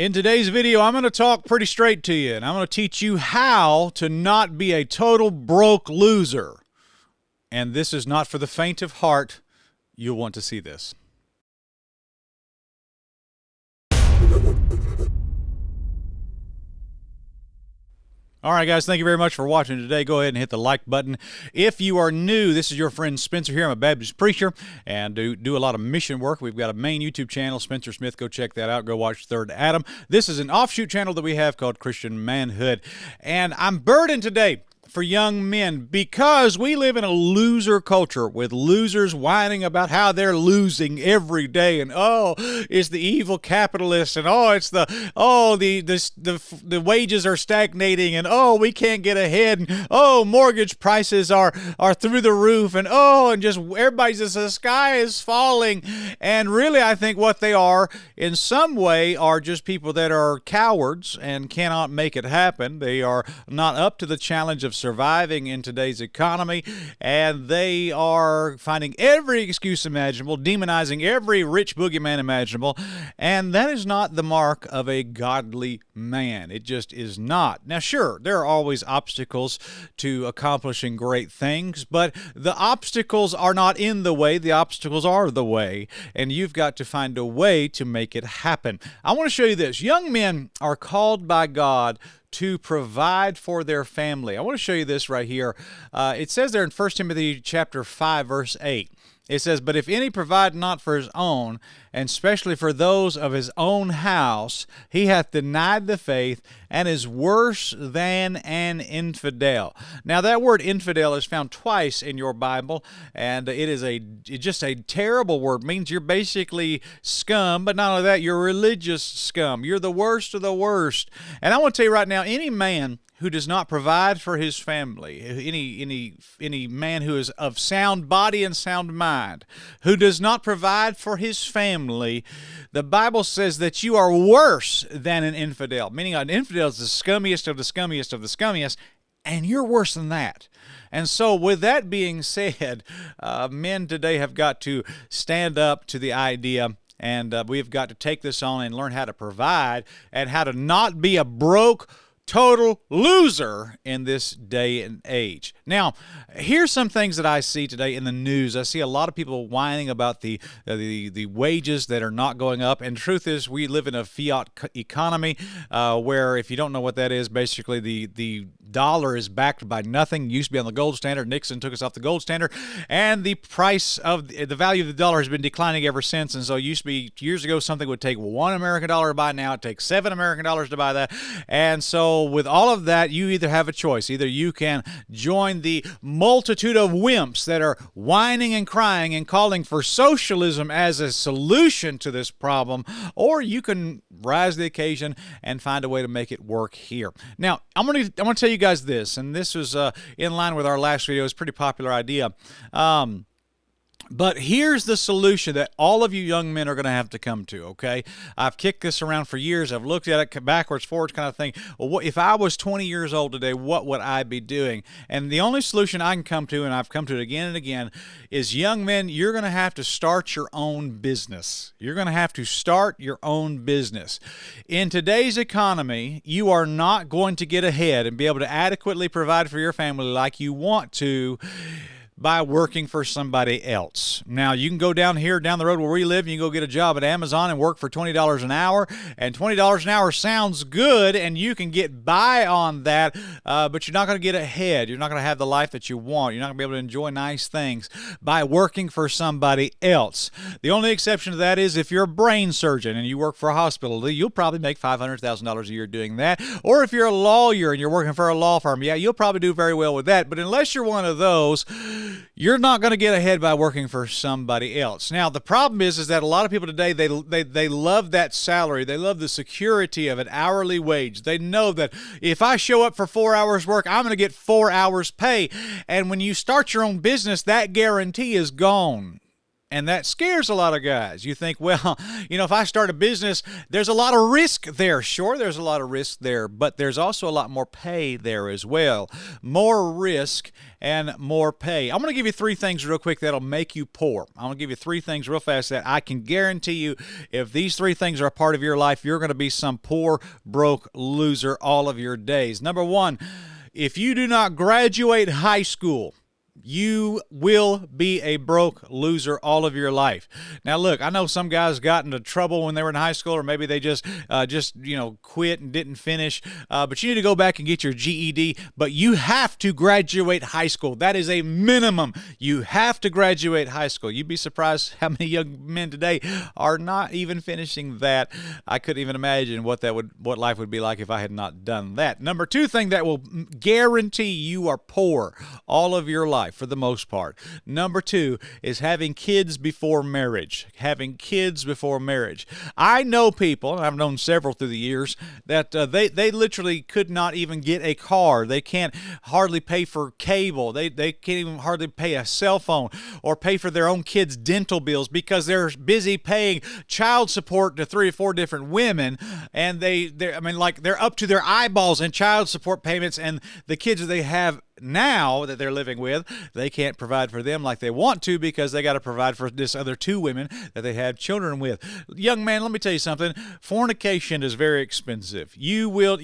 In today's video, I'm going to talk pretty straight to you, and I'm going to teach you how to not be a total broke loser. And this is not for the faint of heart. You'll want to see this. All right, guys, thank you very much for watching today. Go ahead and hit the like button. If you are new, this is your friend Spencer here. I'm a Baptist preacher and do a lot of mission work. We've got a main YouTube channel, Spencer Smith. Go check that out. Go watch Third Adam. This is an offshoot channel that we have called Christian Manhood. And I'm burdened today for young men because we live in a loser culture with losers whining about how they're losing every day, and it's the evil capitalist, and the wages are stagnating, and we can't get ahead, and mortgage prices are through the roof, and just everybody's just, the sky is falling. And really, I think what they are in some way are just people that are cowards and cannot make it happen. They are not up to the challenge of surviving in today's economy, and they are finding every excuse imaginable, demonizing every rich boogeyman imaginable, and that is not the mark of a godly man. It just is not. Now, sure, there are always obstacles to accomplishing great things, but the obstacles are not in the way. The obstacles are the way, and you've got to find a way to make it happen. I want to show you this. Young men are called by God to provide for their family. I want to show you this right here. It says there in 1 Timothy chapter 5, verse 8. It says, "But if any provide not for his own, and especially for those of his own house, he hath denied the faith, and is worse than an infidel." Now, that word infidel is found twice in your Bible, and it's just a terrible word. It means you're basically scum, but not only that, you're religious scum. You're the worst of the worst. And I want to tell you right now, any man who does not provide for his family, any man who is of sound body and sound mind, who does not provide for his family, the Bible says that you are worse than an infidel, meaning an infidel is the scummiest of the scummiest of the scummiest, and you're worse than that. And so with that being said, men today have got to stand up to the idea, and we've got to take this on and learn how to provide and how to not be a broke, total loser in this day and age. Now, here's some things that I see today in the news. I see a lot of people whining about the wages that are not going up. And the truth is, we live in a fiat economy where, if you don't know what that is, basically the dollar is backed by nothing. It used to be on the gold standard. Nixon took us off the gold standard, and the price of the value of the dollar has been declining ever since. And so it used to be years ago something would take $1 American to buy. Now it takes $7 American to buy that. And so with all of that, you either have a choice. Either you can join the multitude of wimps that are whining and crying and calling for socialism as a solution to this problem, or you can rise to the occasion and find a way to make it work here. Now, I'm going to tell you guys this, and this was in line with our last video. It's a pretty popular idea. But here's the solution that all of you young men are going to have to come to, okay? I've kicked this around for years. I've looked at it backwards, forwards kind of thing. Well, if I was 20 years old today, what would I be doing? And the only solution I can come to, and I've come to it again and again, is young men, you're going to have to start your own business. You're going to have to start your own business. In today's economy, you are not going to get ahead and be able to adequately provide for your family like you want to by working for somebody else. Now, you can go down the road where we live, and you can go get a job at Amazon and work for $20 an hour, and $20 an hour sounds good, and you can get by on that, but you're not going to get ahead. You're not going to have the life that you want. You're not going to be able to enjoy nice things by working for somebody else. The only exception to that is if you're a brain surgeon and you work for a hospital, you'll probably make $500,000 a year doing that. Or if you're a lawyer and you're working for a law firm, yeah, you'll probably do very well with that. But unless you're one of those, you're not going to get ahead by working for somebody else. Now, the problem is that a lot of people today, they love that salary. They love the security of an hourly wage. They know that if I show up for 4 hours work, I'm going to get 4 hours pay. And when you start your own business, that guarantee is gone. And that scares a lot of guys. You think, well, if I start a business, there's a lot of risk there. Sure, there's a lot of risk there, but there's also a lot more pay there as well. More risk and more pay. I'm going to give you 3 things real quick that'll make you poor. I'm going to give you 3 things real fast that I can guarantee you, if these 3 things are a part of your life, you're going to be some poor, broke loser all of your days. Number 1, if you do not graduate high school, you will be a broke loser all of your life. Now, look, I know some guys got into trouble when they were in high school, or maybe they just quit and didn't finish. But you need to go back and get your GED. But you have to graduate high school. That is a minimum. You have to graduate high school. You'd be surprised how many young men today are not even finishing that. I couldn't even imagine what life would be like if I had not done that. Number 2 thing that will guarantee you are poor all of your life, for the most part. Number 2 is having kids before marriage. Having kids before marriage. I know people, and I've known several through the years, that they literally could not even get a car. They can't hardly pay for cable. They can't even hardly pay a cell phone or pay for their own kids' dental bills because they're busy paying child support to 3 or 4 different women, and they're up to their eyeballs in child support payments, and the kids that they have now that they're living with, they can't provide for them like they want to because they got to provide for this other 2 women that they have children with. Young man, let me tell you something. Fornication is very expensive. You will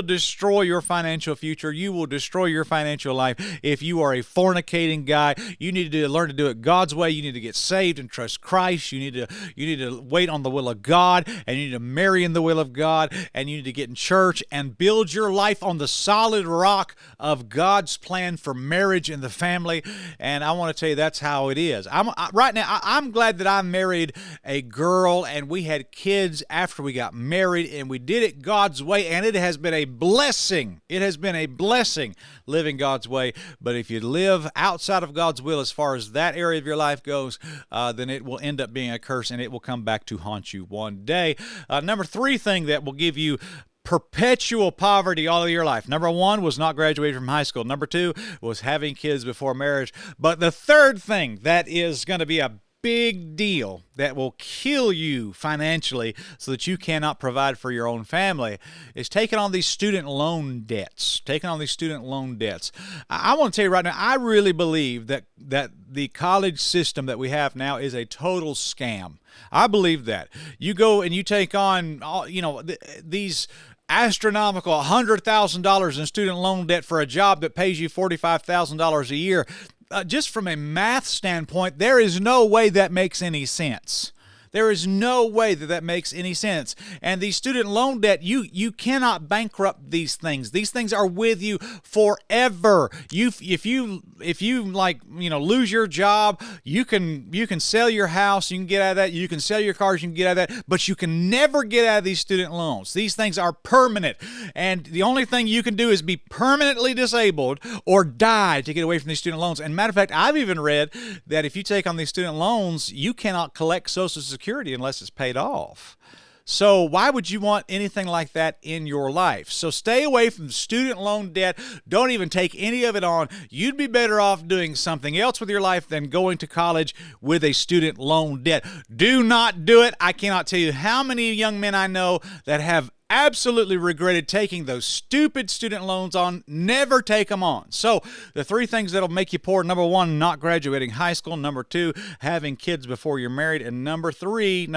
destroy your financial future. You will destroy your financial life if you are a fornicating guy. You need to learn to do it God's way. You need to get saved and trust Christ. You need to wait on the will of God, and you need to marry in the will of God, and you need to get in church and build your life on the solid rock of God's plan for marriage and the family. And I want to tell you, that's how it is. I'm glad that I married a girl and we had kids after we got married, and we did it God's way, and it has been a blessing. It has been a blessing living God's way. But if you live outside of God's will as far as that area of your life goes, then it will end up being a curse, and it will come back to haunt you one day. Number 3 thing that will give you perpetual poverty all of your life. Number 1 was not graduating from high school. Number 2 was having kids before marriage. But the 3rd thing that is going to be a big deal that will kill you financially so that you cannot provide for your own family is taking on these student loan debts. I want to tell you right now, I really believe that the college system that we have now is a total scam. I believe that. You go and you take on these astronomical $100,000 in student loan debt for a job that pays you $45,000 a year. Just from a math standpoint, there is no way that makes any sense. There is no way that makes any sense. And the student loan debt, you cannot bankrupt these things. These things are with you forever. If you lose your job, you can sell your house, you can get out of that. You can sell your cars, you can get out of that. But you can never get out of these student loans. These things are permanent. And the only thing you can do is be permanently disabled or die to get away from these student loans. And matter of fact, I've even read that if you take on these student loans, you cannot collect Social Security unless it's paid off. So why would you want anything like that in your life? So stay away from student loan debt. Don't even take any of it on. You'd be better off doing something else with your life than going to college with a student loan debt. Do not do it. I cannot tell you how many young men I know that have absolutely regretted taking those stupid student loans on. Never take them on. So the 3 things that'll make you poor: number 1, not graduating high school; number 2, having kids before you're married; and number three,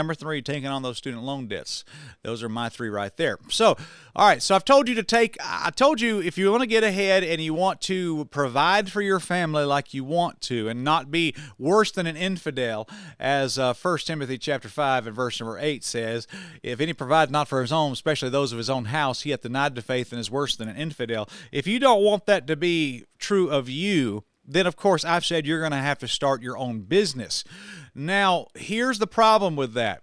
taking on those student loan debts. Those are my 3 right there. So, all right. So I told you if you want to get ahead and you want to provide for your family like you want to, and not be worse than an infidel, as 1 Timothy chapter 5 and verse number 8 says, if any provide not for his own, especially those of his own house, he hath denied the faith and is worse than an infidel. If you don't want that to be true of you, then of course I've said you're going to have to start your own business. Now, here's the problem with that.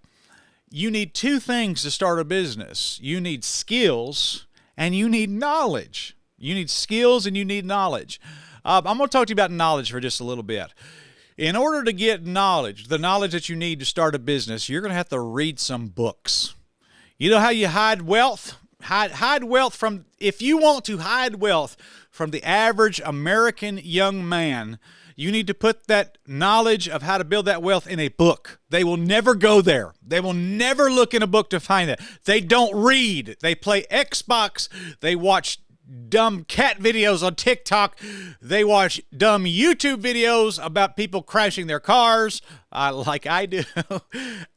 You need 2 things to start a business. You need skills and you need knowledge. You need skills and you need knowledge. I'm going to talk to you about knowledge for just a little bit. In order to get knowledge, the knowledge that you need to start a business, you're going to have to read some books. You know how you hide wealth? Hide wealth if you want to hide wealth from the average American young man, You need to put that knowledge of how to build that wealth in a book. They will never go there. They will never look in a book to find it. They don't read. They play Xbox. They watch dumb cat videos on TikTok. They watch dumb YouTube videos about people crashing their cars, like I do.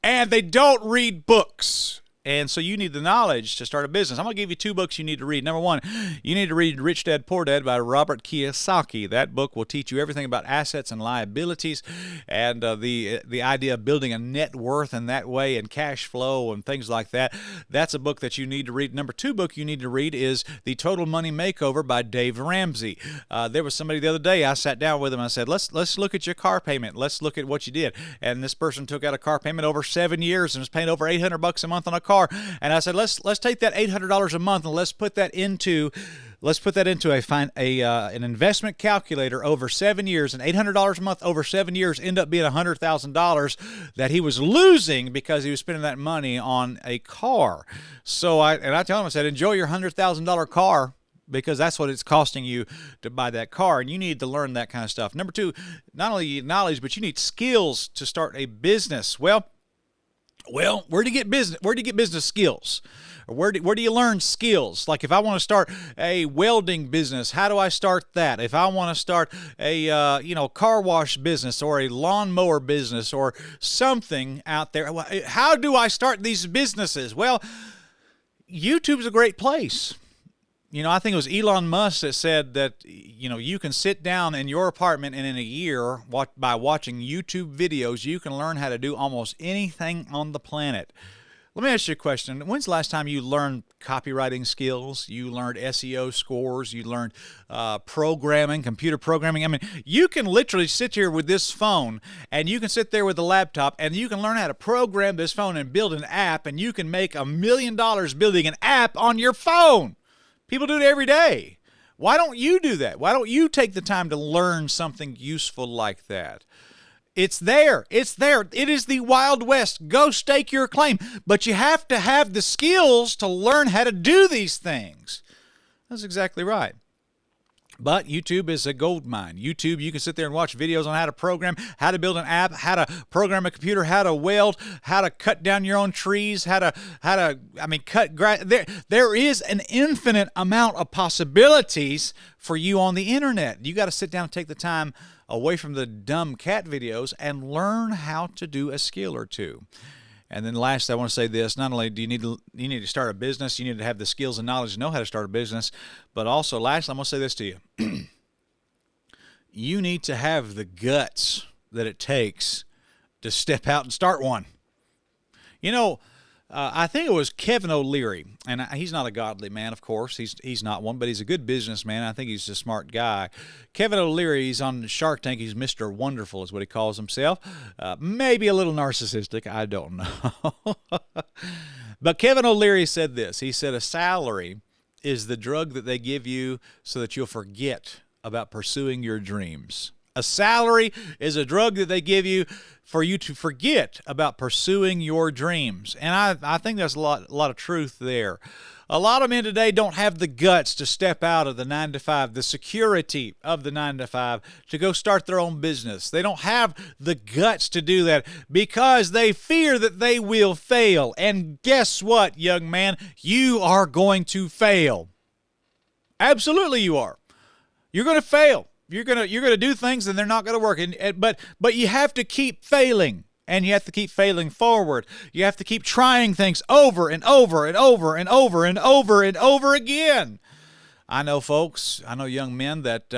And they don't read books. And so you need the knowledge to start a business. I'm going to give you 2 books you need to read. Number 1, you need to read Rich Dad, Poor Dad by Robert Kiyosaki. That book will teach you everything about assets and liabilities and the idea of building a net worth in that way and cash flow and things like that. That's a book that you need to read. Number 2 book you need to read is The Total Money Makeover by Dave Ramsey. There was somebody the other day, I sat down with him. I said, let's look at your car payment. Let's look at what you did. And this person took out a car payment over 7 years and was paying over $800 a month on a car. And I said, let's take that $800 a month and let's put that into an investment calculator over 7 years. And $800 a month over 7 years end up being $100,000 that he was losing because he was spending that money on a car. So I told him, I said, enjoy your $100,000 car, because that's what it's costing you to buy that car, and you need to learn that kind of stuff. Number 2, not only knowledge, but you need skills to start a business. Well, where do you get business skills? Or where do you learn skills? Like if I want to start a welding business, how do I start that? If I want to start a car wash business or a lawnmower business or something out there, how do I start these businesses? Well, YouTube's a great place. I think it was Elon Musk that said that, you can sit down in your apartment and in a year, by watching YouTube videos, you can learn how to do almost anything on the planet. Let me ask you a question. When's the last time you learned copywriting skills? You learned SEO scores? You learned programming, computer programming? I mean, you can literally sit here with this phone, and you can sit there with the laptop, and you can learn how to program this phone and build an app, and you can make $1 million building an app on your phone. People do it every day. Why don't you do that? Why don't you take the time to learn something useful like that? It's there. It's there. It is the Wild West. Go stake your claim. But you have to have the skills to learn how to do these things. That's exactly right. But YouTube is a gold mine. YouTube, you can sit there and watch videos on how to program, how to build an app, how to program a computer, how to weld, how to cut down your own trees, how to cut grass. There is an infinite amount of possibilities for you on the internet. You got to sit down and take the time away from the dumb cat videos and learn how to do a skill or two. And then last, I want to say this: not only do you need to start a business, you need to have the skills and knowledge to know how to start a business, but also, last, I'm going to say this to you. You need to have the that it takes to step out and start one. I think it was Kevin O'Leary, and he's not a godly man, of course. He's not one, but he's a good businessman. I think he's a smart guy. Kevin O'Leary, he's on Shark Tank. He's Mr. Wonderful is what he calls himself. Maybe a little narcissistic. I don't know. But Kevin O'Leary said this. He said, a salary is the drug that they give you so that you'll forget about pursuing your dreams. A salary is a drug that they give you for you to forget about pursuing your dreams. And I think there's a lot of truth there. A lot of men today don't have the guts to step out of the 9-to-5, the security of the 9-to-5, to go start their own business. They don't have the guts to do that because they fear that they will fail. And guess what, young man? You are going to fail. Absolutely you are. You're going to fail. You're gonna do things and they're not gonna work. But you have to keep failing, and you have to keep failing forward. You have to keep trying things over and over and over and over and over and over again. I know folks. I know young men that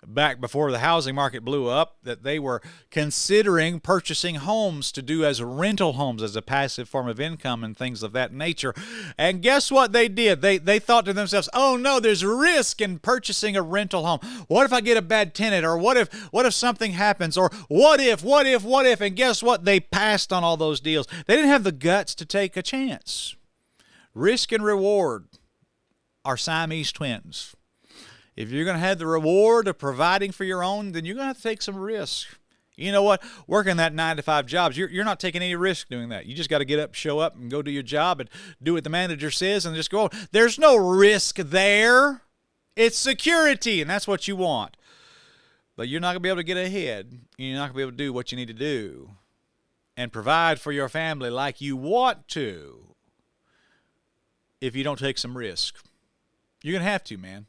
back before the housing market blew up, that they were considering purchasing homes to do as rental homes, as a passive form of income and things of that nature. And guess what they did? They thought to themselves, oh no, there's risk in purchasing a rental home. What if I get a bad tenant? Or what if something happens? Or what if? And guess what? They passed on all those deals. They didn't have the guts to take a chance. Risk and reward are Siamese twins. If you're going to have the reward of providing for your own, then you're going to have to take some risk. You know what? Working that 9-to-5 jobs, you're not taking any risk doing that. You just got to get up, show up, and go do your job and do what the manager says and just go on. There's no risk there. It's security, and that's what you want. But you're not going to be able to get ahead. You're not going to be able to do what you need to do and provide for your family like you want to if you don't take some risk. You're going to have to, man.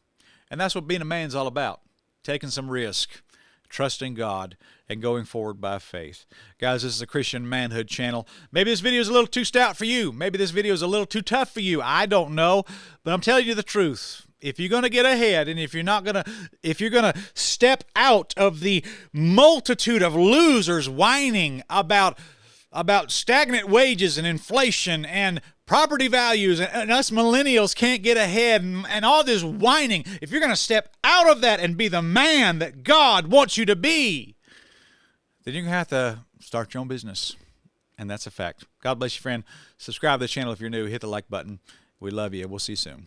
And that's what being a man's all about. Taking some risk, trusting God, and going forward by faith. Guys, this is a Christian Manhood channel. Maybe this video is a little too stout for you. Maybe this video is a little too tough for you. I don't know. But I'm telling you the truth. If you're going to get ahead, and if you're going to step out of the multitude of losers whining about stagnant wages and inflation and property values, and us millennials can't get ahead, and all this whining, if you're going to step out of that and be the man that God wants you to be, then you're going to have to start your own business. And that's a fact. God bless you, friend. Subscribe to the channel if you're new. Hit the like button. We love you. We'll see you soon.